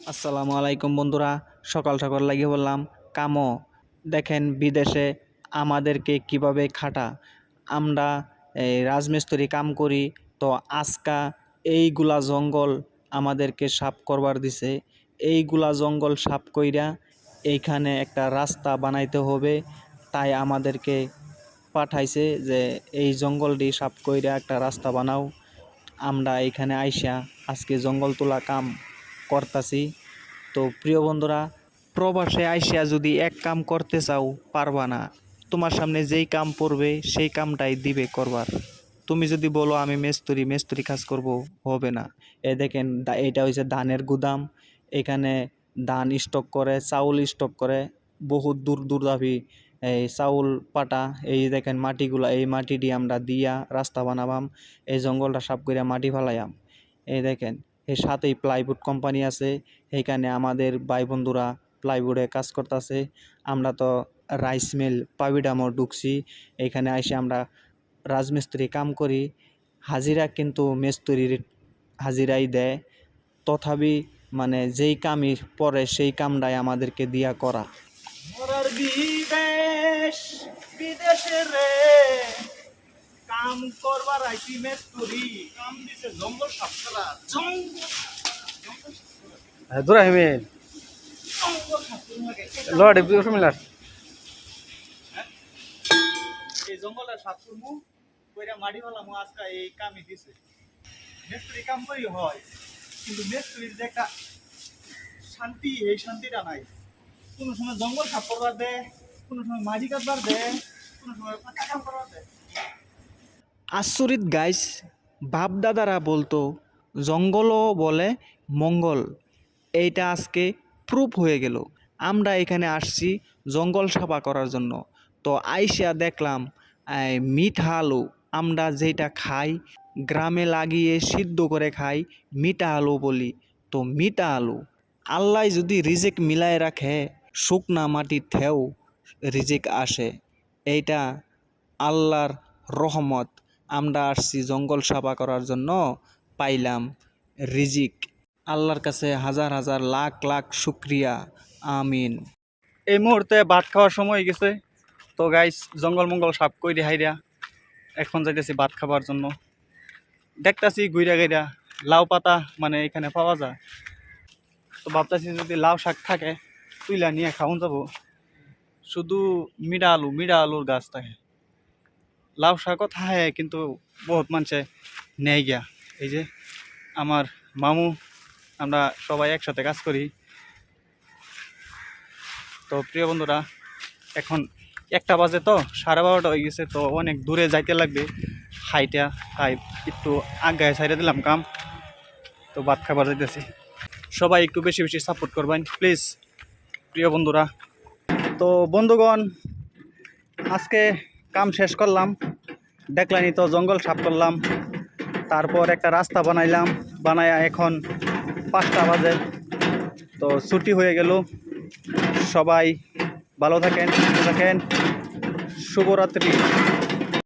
আসসালামু আলাইকুম বন্ধুরা, সকাল সকাল লাগিয়ে বললাম কামো। দেখেন বিদেশে আমাদেরকে কিভাবে খাটা। আমরা এই রাজমিস্ত্রি কাম করি, তো আজকা এইগুলা জঙ্গল আমাদেরকে সাফ করবার দিছে। এইগুলা জঙ্গল সাফ কইরা এইখানে একটা রাস্তা বানাইতে হবে, তাই আমাদেরকে পাঠাইছে যে এই জঙ্গলটি সাফ কইরা একটা রাস্তা বানাও। আমরা এখানে আইসা আজকে জঙ্গল তোলা কাম করতাছি। তো প্রিয় বন্ধুরা, প্রবাসে আইসা যদি এক কাম করতে চাও পারবা না। তোমার সামনে যেই কাম পড়বে সেই কামটাই দিবে করবার। তুমি যদি বলো আমি মেস্তুরি কাজ করব, হবে না। এ দেখেন এটা হচ্ছে ধানের গুদাম। এখানে ধান স্টক করে, চাউল স্টক করে, বহুত দূর দূর দাবি এই চাউল পাটা। এই দেখেন মাটিগুলা, এই মাটি দিয়ে আমরা দিয়া রাস্তা বানাবাম। এই জঙ্গলটা সাফ করে মাটি ফেলাইয়াম। এই দেখেন এর সাথেই প্লাইউড কোম্পানি আছে, এইখানে আমাদের ভাই বন্ধুরা প্লাইউডে কাজ করতেছে। আমরা তো রাইস মিল পাবিডামও ঢুকছি। এইখানে আইসে আমরা রাজমিস্ত্রি কাম করি। হাজিরা কিন্তু মিস্ত্রির হাজিরাই দেয়, তথাপি মানে যেই কামই পরে সেই কামটাই আমাদেরকে দিয়া করা। বিদেশে রে কাম করবার আইছি মেস্তুরি, কাম দিছে জঙ্গল সাফ করা। দূরা হেমে লড় বিউস মিলার এই জঙ্গলটা সাফ করমু কইরা মাটি ফেলামু। আজকে এই কামই দিছে। মেস্তুরি কাম করি হয়, কিন্তু মেস্তুরির যে একটা শান্তি, এই শান্তিটা নাই। কোনো সময় জঙ্গল সাফ করবার দেয়, কোনো সময় মাটি কাটবার দেয়, কোনো সময় পাকা কাম করবার দেয়। আচরিত গাইস, বাপ দাদারা বলতো জঙ্গলও বলে মঙ্গল। এইটা আজকে প্রুফ হয়ে গেল। আমরা এখানে আসছি জঙ্গল সাফা করার জন্য। তো আইসা দেখলাম মিঠা আলু, আমরা যেটা খাই গ্রামে লাগিয়ে সিদ্ধ করে খাই, মিঠা আলু বলি। তো মিঠা আলু আল্লাহ যদি রিজেক মিলায় রাখে, শুকনা মাটির থেও রিজেক আসে। এইটা আল্লাহর রহমত। আমরা আসছি জঙ্গল সাফা করার জন্য, পাইলাম রিজিক। আল্লাহর কাছে হাজার হাজার লাখ লাখ শুক্রিয়া, আমিন। এই মুহূর্তে ভাত খাওয়ার সময় গেছে। তো গাইস জঙ্গল মঙ্গল সাফ করে হাইরা এখন যাইতেছি ভাত খাবার জন্য। দেখতাছি গুইরা গাইরা লাউ পাতা মানে এখানে পাওয়া যায়। তো ভাবতাছি যদি লাউ শাক থাকে তুইলা নিয়ে খাওয়ান যাবো। শুধু মিডা আলুর গাছ থাকে, লাউ শাকও থাকে, কিন্তু বহুত মানুষে নেয় গিয়া। এই যে আমার মামু, আমরা সবাই একসাথে কাজ করি। তো প্রিয় বন্ধুরা, এখন 1টা বাজে, তো 12:30 হয়ে গেছে। তো অনেক দূরে যাইতে লাগবে হাইটা, তাই একটু আগায় ছাইড়ে দিলাম কাম। তো ভাত খাবার যাইতেছি। সবাই একটু বেশি বেশি সাপোর্ট করবেন প্লিজ প্রিয় বন্ধুরা। তো বন্ধুগণ, আজকে কাম শেষ করলাম। দেখলানি তো জঙ্গল সাফ করলাম, তারপর একটা রাস্তা বানাইলাম। বানায়া এখন 5টা বাজে। তো ছুটি হয়ে গেল। সবাই ভালো থাকেন, সুস্থ থাকেন। শুভরাত্রি।